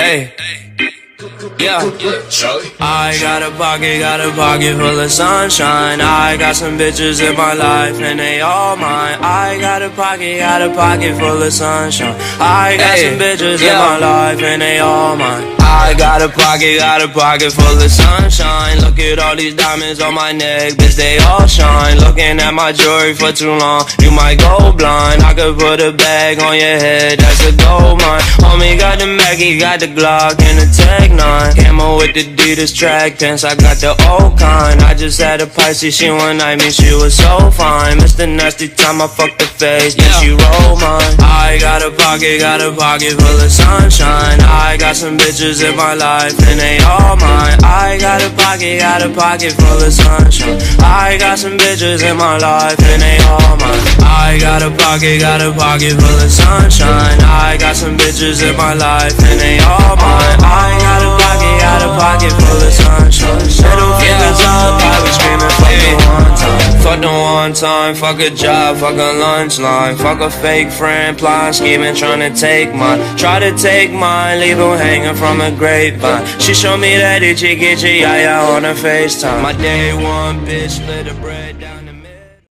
Hey, yeah. I got a pocket full of sunshine. I got some bitches in my life and they all mine. I got a pocket full of sunshine. I got some bitches in my life and they all mine. I got a pocket full of sunshine. Look at all these diamonds on my neck, bitch, they all shine. Looking at my jewelry for too long, you might go blind. I could put a bag on your head, that's a gold mine. Homie got the Mackie, got the Glock and the Tech 9. Camo with the Adidas track pants, I got the old kind. I just had a Pisces, she one night me, she was so fine. Mr. Nasty time, I fucked the face, then she rolled mine. I got a pocket full of sunshine. I got some bitches in my life and they all mine. I got a pocket full of sunshine. I got some bitches in my life and they all mine. I got a pocket full of sunshine. I got some bitches in my life and they all mine. I got a pocket full of sunshine. Little feelings up, I was screaming fuck the one time. Fuck the one time, fuck a job, fuck a lunch line. Fuck a fake friend, plotting, scheming, trying to take mine. Try to take mine, leave her hanging from a grapevine. She showed me that itchy, yeah, on her FaceTime. My day one bitch lit the bread down.